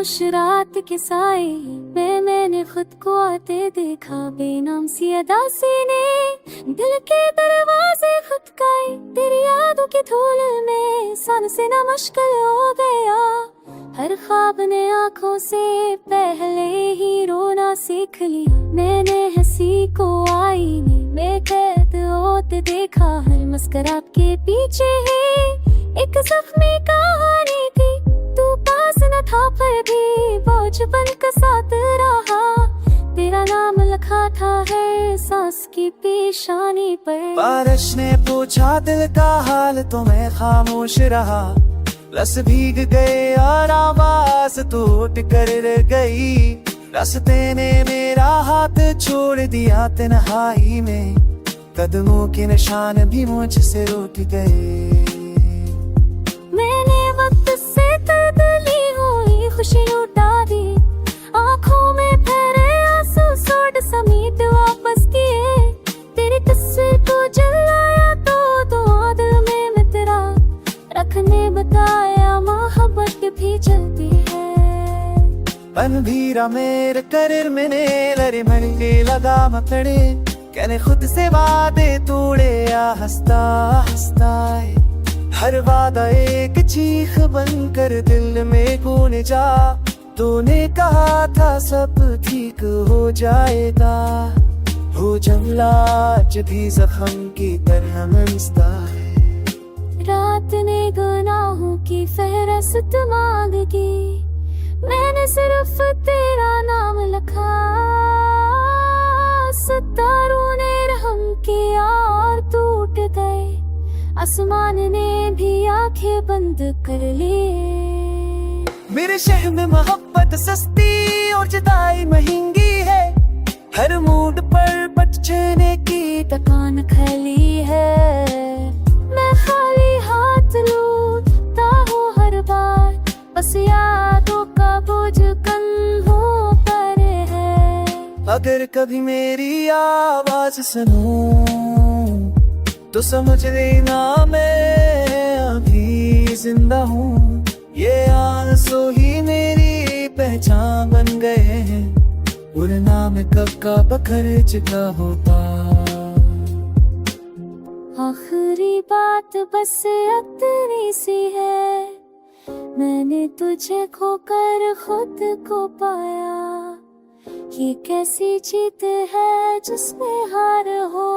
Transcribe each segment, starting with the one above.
खामोश रात के साए में मैंने खुद को आते देखा, बेनाम सी अदा से ने दिल के दरवाजे खटकाए। तेरी यादों की धूल में सन से न मुश्किल हो गया, हर ख्वाब ने आंखों से पहले ही रोना सीख लिया। मैंने हंसी को आईने में कैद होते देखा, हर मुस्कुराहट के पीछे है एक जख्मी कहानी थी। तू पास न था पर भी बचपन का साथ रहा, तेरा नाम लिखा था है सांस की पेशानी पर। बारिश ने पूछा दिल का हाल तो मैं खामोश रहा, रस भीग गए और आवाज टूट कर रह गई। रास्ते ने मेरा हाथ छोड़ दिया तन्हाई में, कदमों के निशान भी मुझसे रूठ गए। मैंने वक्त से तब्दीली हुई खुशी लुटा दी, आँखों में ठहरे आंसू सोड समेट वापस किए। तेरी तस्वीर को जलाया तो दिल में मित्रा रखने बताया, मोहब्बत भी चलती है। पन भीरा मेरे करिर मैंने लरे मन के लगा मकड़े, कहने खुद से वादे तोड़े या हंसता हंसता है। हर वादा एक चीख बनकर दिल में गूंज जा, तूने कहा था सब ठीक हो जाएगा। हो जमला आज भी जख्म की तरह मंसता है। रात ने गुनाहों की फहरिस्त मांग की, मैंने सिर्फ तेरा नाम लिखा। सितारों ने रहम किया और टूट गए, आसमान ने भी आंखें बंद कर ली। मेरे शहर में मोहब्बत सस्ती और जुदाई महंगी है, हर मूड पर बचने की तकान खली है। मैं खाली हाथ लूटता हूँ हर बार, बस यादों का बोझ कंधों पर है। अगर कभी मेरी आवाज सुनो तो समझ लेना मैं अभी जिंदा हूँ। ये आंसू ही मेरी पहचान बन गए हैं, उड़ना में कब का बखर चुका होता। आखिरी बात बस इतनी सी है, मैंने तुझे खोकर खुद को पाया। ये कैसी जीत है जिसमें हार हो,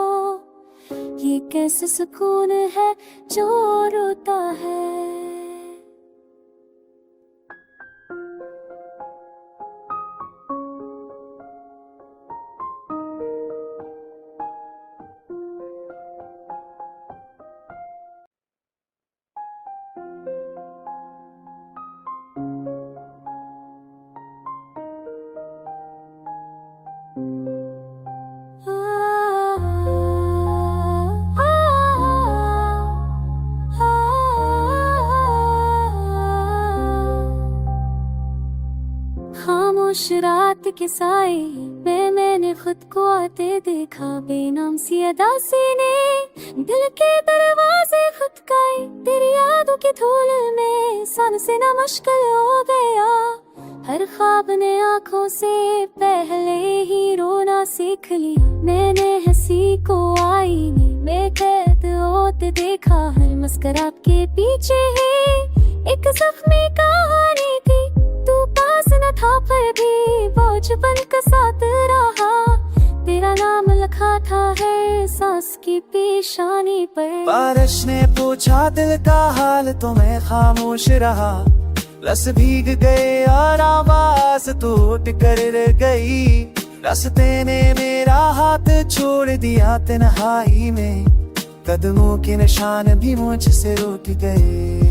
ये कैसे सुकून है जो रोता है। खामोश रात के साए में मैंने खुद को आते देखा, बेनाम सी अदा से ने दिल के दरवाजे खटकाए। तेरी यादों की धूल में सन से न मुश्किल हो गया, हर ख्वाब ने आंखों से पहले ही रोना सीख लिया। मैंने हंसी को आईने में कैद होते देखा, हर मुस्कुराहट के पीछे है एक जख्मी कहानी थी। तू पास न था पर भी बचपन का साथ रहा, तेरा नाम लिखा था है सांस की पेशानी पर। बारिश ने पूछा दिल का हाल तो मैं खामोश रहा, रस भीग गए और आवाज टूट कर रह गई। रास्ते ने मेरा हाथ छोड़ दिया तन्हाई में, कदमों के निशान भी मुझसे रूठ गए।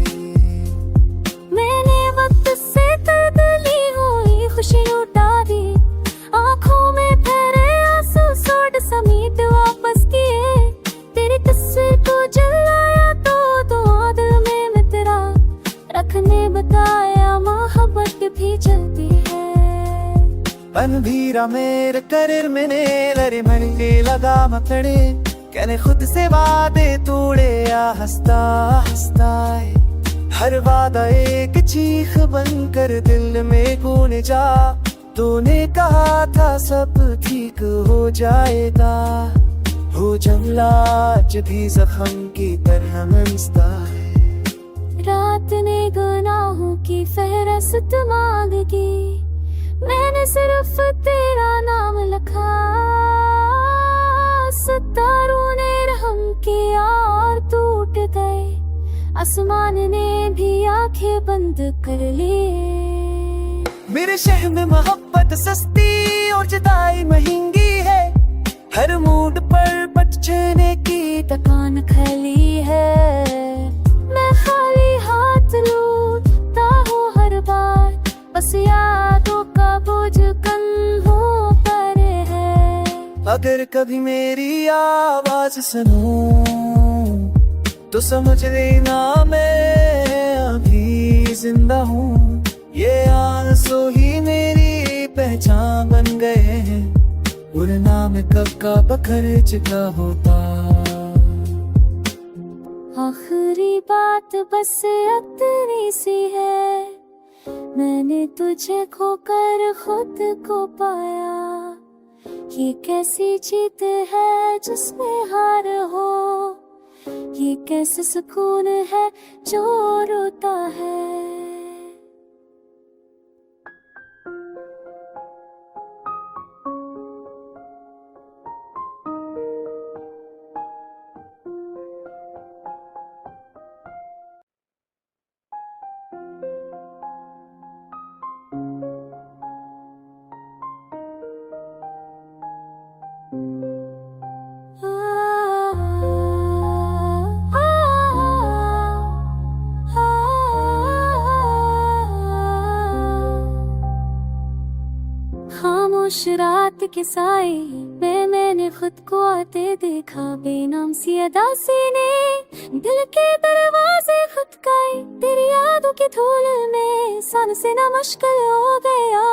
मैंने वक्त से तब्दीली हुई खुशी लुटा दी, आँखों में ठहरे आंसू सोड समेट वापस किए। तेरी तस्वीर को जलाया तो दिल में मित्रा रखने बताया, मोहब्बत भी चलती है। पन भीरा मेरे करिर मैंने लरे मन के लगा मकड़े, कहने खुद से वादे तोड़े या हंसता हंसता है। हर वादा एक चीख बनकर दिल में गूंज जा। तूने कहा था सब ठीक हो जाएगा, हो जंगला आज भी जख्म की तरह मंसता है। रात ने गुनाहों की फहरिस्त मांग की, मैंने सिर्फ तेरा नाम लिखा। सितारों ने रहम किया और टूट गए, आसमान ने भी आंखें बंद कर लिए। मेरे शहर में मोहब्बत सस्ती और जुदाई महंगी है। हर मूड पर बचने की दुकान खाली है। मैं खाली हाथ लूटता हूँ हर बार, बस यादों का बोझ कंधों पर है। अगर कभी मेरी आवाज सुनो तो समझ लेना मैं अभी जिंदा हूँ। ये आंसू ही मेरी पहचान बन गए हैं, उड़ना में कब का बखर चुका होता। आखिरी बात बस इतनी सी है, मैंने तुझे खोकर खुद को पाया। ये कैसी जीत है जिसमें हार हो, ये कैसा सुकून है जो रोता है। खामोश रात के साए में मैंने खुद को आते देखा। बेनाम सी अदासी ने दिल के दरवाजे खटकाए, तेरी यादों की धूल में सन से ना मुश्किल हो गया।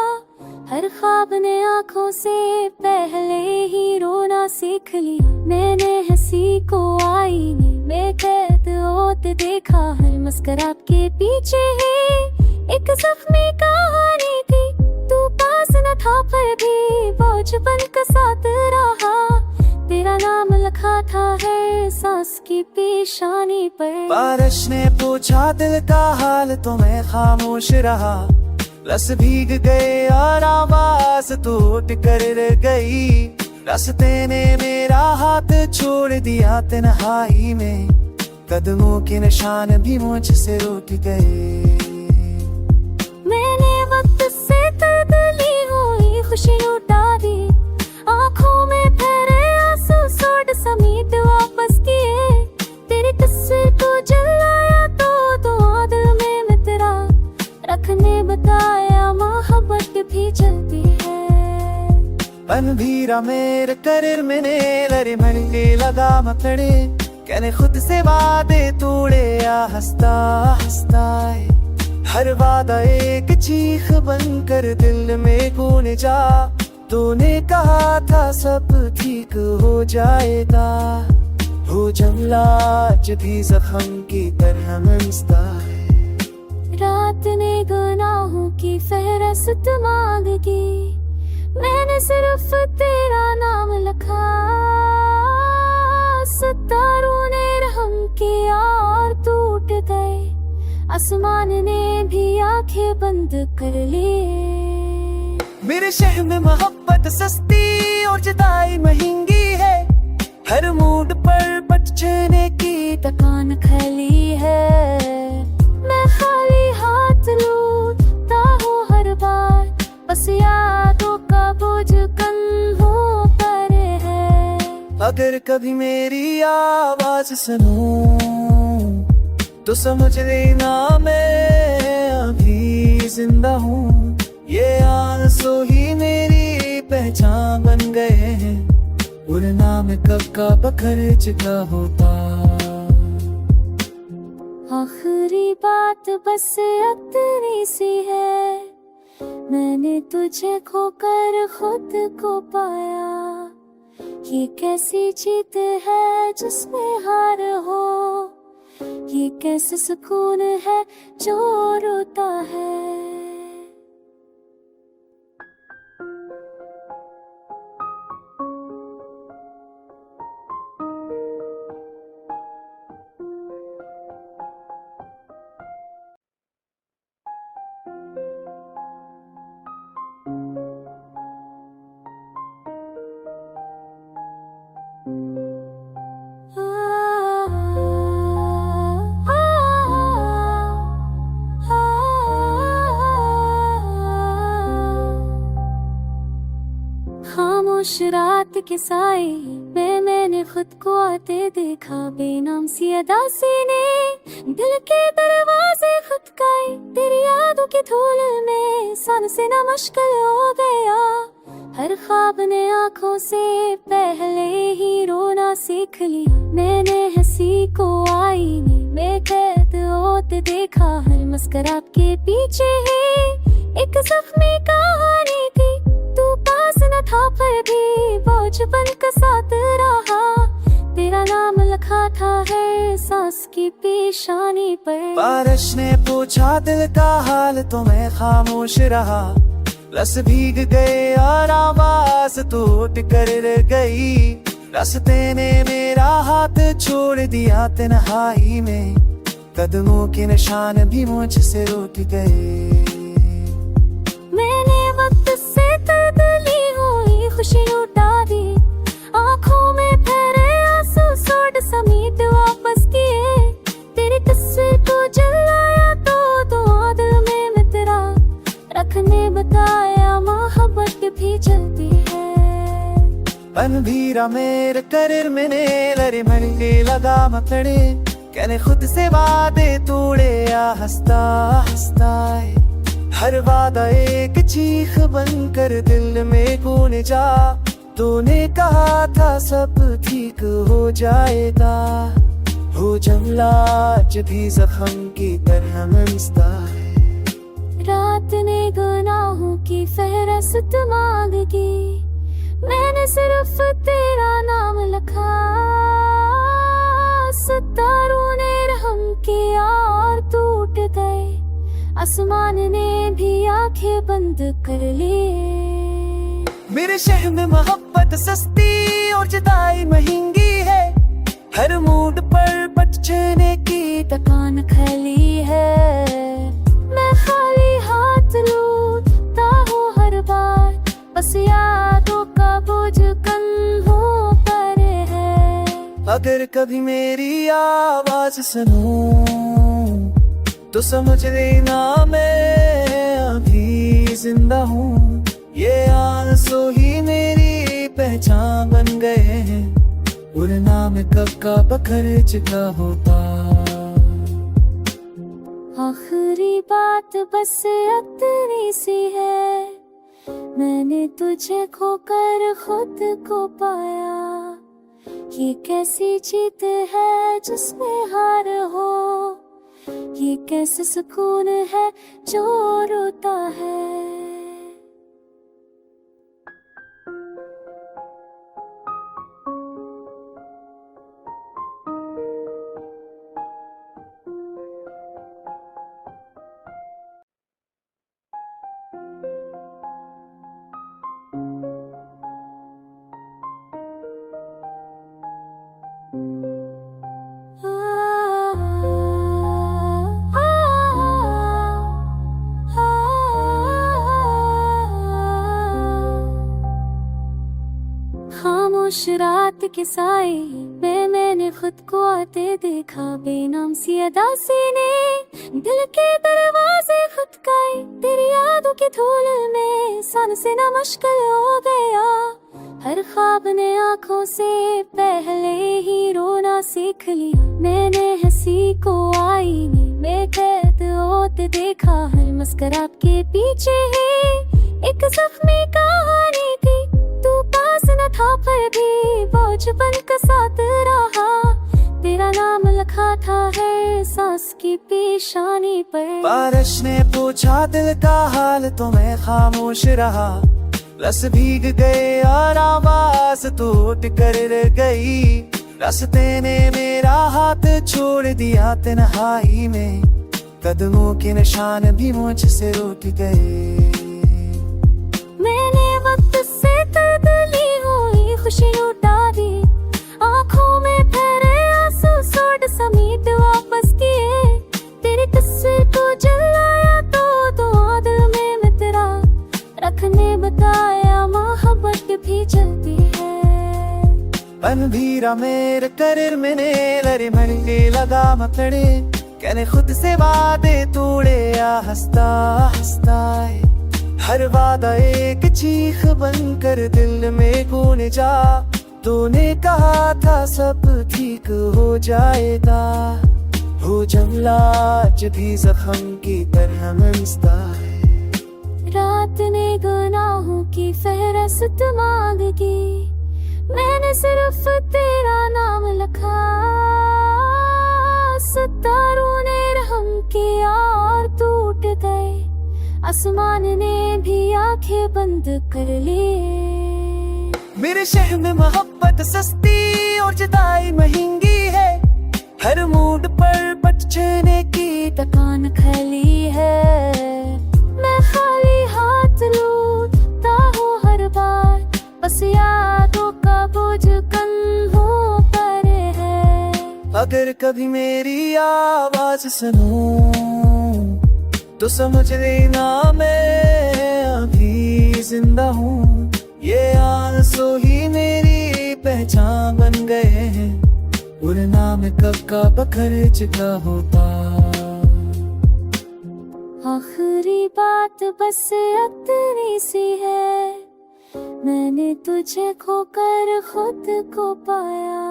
हर ख्वाब ने आंखों से पहले ही रोना सीख लिया। मैंने हंसी को आईने में कैद होते देखा, हर मुस्कुराहट के पीछे ही एक जख्मी कहानी थी। तू पास न था पर भी बोझ बनकर साथ रहा, तेरा नाम लिखा था है सांस की पेशानी पर। बारिश ने पूछा दिल का हाल तो मैं खामोश रहा। रस भीग गए और आवाज टूट कर रह गई। रास्ते ने मेरा हाथ छोड़ दिया तन्हाई में, कदमों के निशान भी मुझसे रूठ गए। मैंने वक्त से तब्दीली हुई खुशी लुटा दी, आँखों में ठहरे आंसू सोड समेट वापस किए। तेरी तस्वीर को जलाया तो दिल में मित्रा रखने बताया, मोहब्बत भी चलती है। अनभीरा मेरे करिर में लरे मरके लगा मकड़े, कहने खुद से वादे तोड़े या हंसता हंसता है। हर वादा एक चीख बनकर दिल में गूंज जा। तूने कहा था सब ठीक हो जाएगा, हो जंगला आज भी जख्म की तरह मंसता है। रात ने गुनाहों की फहरिस्त मांग की, मैंने सिर्फ तेरा नाम लिखा। सितारों ने रहम किया और टूट गए, आसमान ने भी आंखें बंद कर लिए। मेरे शहर में मोहब्बत सस्ती और जुदाई महंगी है। हर मूड पर बचने की दुकान खाली है। मैं खाली हाथ लूटता हूँ हर बार, बस यादों का बोझ कंधों पर है। अगर कभी मेरी आवाज सुनो तो समझ लेना मैं अभी जिंदा हूँ। ये आंसू ही मेरी पहचान बन गए हैं, उड़ना में कब का बखर चुका होता। आखिरी बात बस इतनी सी है, मैंने तुझे खोकर खुद को पाया। ये कैसी जीत है जिसमें हार हो, ये कैसे सुकून है जो रोता है। खामोश रात के साए में मैंने खुद को आते देखा, बेनाम सी अदासी ने दिल के दरवाजे खटकाए। तेरी यादों की धूल में सन से न मुश्किल हो गया, हर ख्वाब ने आंखों से पहले ही रोना सीख लिया। मैंने हंसी को आईने में कैद होते देखा, हर मुस्कुराहट के पीछे ही एक जख्मी कहानी थी। तू पास न था पर भी बोझपन का साथ रहा, तेरा नाम लिखा था है सांस की पेशानी पर। बारिश ने पूछा दिल का हाल तो मैं खामोश रहा, रस भीग गए और आवाज टूट कर रह गई। रास्ते ने मेरा हाथ छोड़ दिया तन्हाई में, कदमों के निशान भी मुझसे रूठ गए। मैंने वक्त से तब्दीली हुई खुशी लुटा दी, आंखों में ठहरे आंसू सोड समेट वापस किए। तेरी तस्वीर को जलाया तो दिल में मित्रा रखने बताया, मोहब्बत भी चलती है। पन भीरा मेरे करिर मैंने लरे मन के लगा मकड़े, कहने खुद से वादे तोड़े या हंसता हंसता है। हर वादा एक चीख बनकर दिल में गूंज जा, तूने कहा था सब ठीक हो जाएगा। हो जमला आज भी जख्म की तरह मंसता है। रात ने गुनाहों की फहरिस्त मांग की, मैंने सिर्फ तेरा नाम लिखा। सितारों ने रहम किया और टूट गए, आसमान ने भी आंखें बंद कर लिए। मेरे शहर में मोहब्बत सस्ती और जुदाई महंगी है, हर मूड पर बचने की तकान खली है। मैं खाली हाथ लूटता हूँ हर बार, बस यादों का बोझ कंधों पर है। अगर कभी मेरी आवाज सुनूं तो समझ लेना मैं अभी जिंदा हूँ। ये आंसू ही मेरी पहचान बन गए हैं, उड़ना में कब का बखर चुका होता। आखिरी बात बस इतनी सी है, मैंने तुझे खोकर खुद को पाया। ये कैसी जीत है जिसमें हार हो, ये कैसे सुकून है जो रोता है। खामोश रात के साए में मैंने खुद को आते देखा, बेनाम सी अदासी ने दिल के दरवाजे खटकाए। तेरी यादों की धूल में सन से न मुश्किल हो गया, हर ख्वाब ने आंखों से पहले ही रोना सीख लिया। मैंने हंसी को आईने में कैद होते देखा, हर मुस्कुराहट के पीछे ही एक जख्मी कहानी थी। तू पास न था पर भी बोझपन का साथ रहा, तेरा नाम लिखा था है सांस की पेशानी पर। बारिश ने पूछा दिल का हाल तो मैं खामोश रहा, रस भीग गए और आवाज टूट कर रह गई। रास्ते ने मेरा हाथ हाथ छोड़ दिया तन्हाई में, कदमों के निशान भी मुझसे रूठ गए। मैंने वक्त से तब्दीली हुई खुशी लुटा दी, आंखों में ठहरे आंसू सोड समेट वापस किए। तेरी तस्वीर को जलाया तो दुआ दिल में मित्रा रखने बताया, मोहब्बत भी चलती है। अनभीरा मेरे करिर मैंने लरे मरके लगा मकड़े, कहने खुद से वादे तोड़े या हंसता हंसता है। हर वादा एक चीख बनकर दिल में गूंज जा, तूने कहा था सब ठीक हो जाएगा। हो जमला आज भी जख्म की तरह मंसता है। रात ने गुनाहों की फहरिस्त मांग की, मैंने सिर्फ तेरा नाम लिखा। सितारों ने रहम किया और टूट गए, आसमान ने भी आंखें बंद कर लिए। मेरे शहर में मोहब्बत सस्ती और जुदाई महंगी है, हर मूड पर बचने की तकान खली है। मैं खाली हाथ लूटता हूँ हर बार, बस यादों का बोझ कंधों पर है। अगर कभी मेरी आवाज सुनो तो समझ लेना मैं अभी जिंदा हूँ। ये आंसू ही मेरी पहचान बन गए हैं, उड़ना में कब का बखर चुका होता। आखिरी बात बस इतनी सी है, मैंने तुझे खोकर खुद को पाया।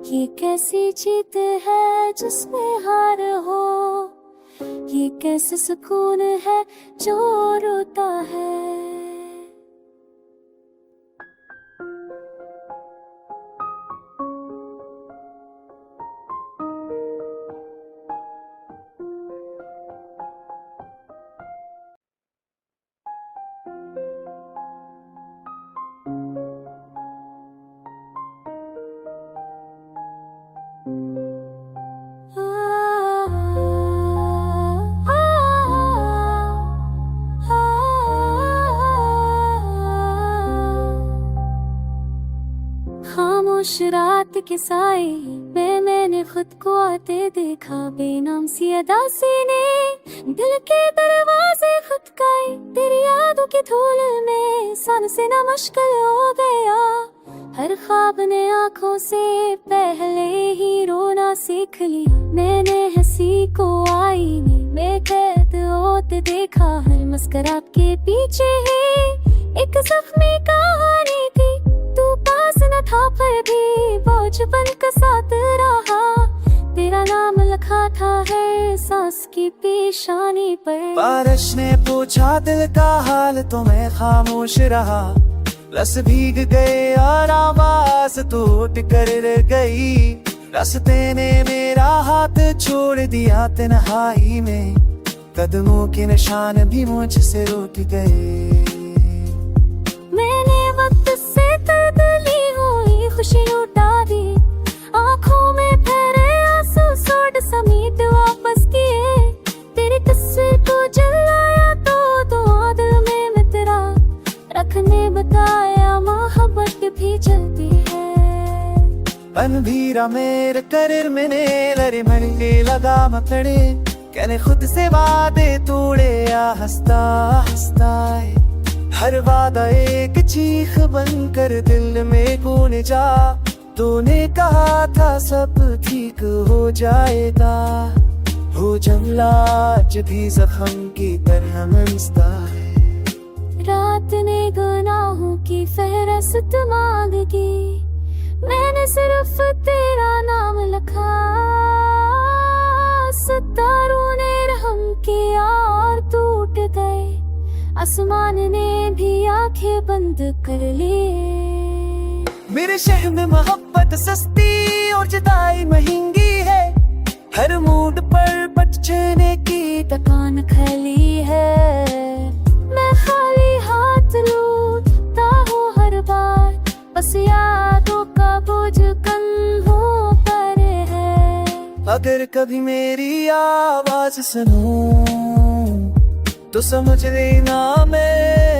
ये कैसी जीत है जिसमें हार हो, ये कैसे सुकून है जो रोता है। खामोश रात के साए में मैंने खुद को आते देखा। बेनाम सी अदा ने दिल के दरवाजे खटकाए, तेरी यादों की धूल में सन से ना मुश्किल हो गया। हर ख्वाब ने आंखों से पहले ही रोना सीख लिया। मैंने हंसी को आईने में कैद होते देखा, हर मुस्कुराहट के पीछे ही एक जख्मी कहानी थी। तू पास न था पर भी बोझ बनकर साथ रहा, तेरा नाम लिखा था है सांस की पेशानी पर। बारिश ने पूछा दिल का हाल तो मैं खामोश रहा, रस भीग गए और आवाज टूट कर रह गई। रास्ते ने मेरा हाथ छोड़ दिया तन्हाई में, कदमों के निशान भी मुझसे रूठ गए। मैंने वक्त से तब्दीली हुई खुशी लुटा दी, आंखों में ठहरे आंसू सोड समेट वापस किए। तेरी तस्वीर को जलाया तो दुआ दिल में मित्रा रखने बताया, मोहब्बत भी चलती है। अनभीरा मेरे करिर मैंने लरे मरके लगा मकड़े, कहने खुद से वादे तोड़े या हंसता हंसता है। हर वादा एक चीख बनकर दिल में गूंज जा, तूने कहा था सब ठीक हो जाएगा। हो जमला आज भी जख्म की तरह मंसता है। रात ने गुनाहों की फहरिस्त मांग की, मैंने सिर्फ तेरा नाम लिखा। सितारों ने रहम किया और टूट गए, आसमान ने भी आंखें बंद कर लिए। मेरे शहर में मोहब्बत सस्ती और जुदाई महंगी है, हर मूड पर बचने की तकान खली है। मैं खाली हाथ लूटता हूँ हर बार, बस यादों का बोझ कंधों पर है। अगर कभी मेरी आवाज सुनो तो समझ लेना मैं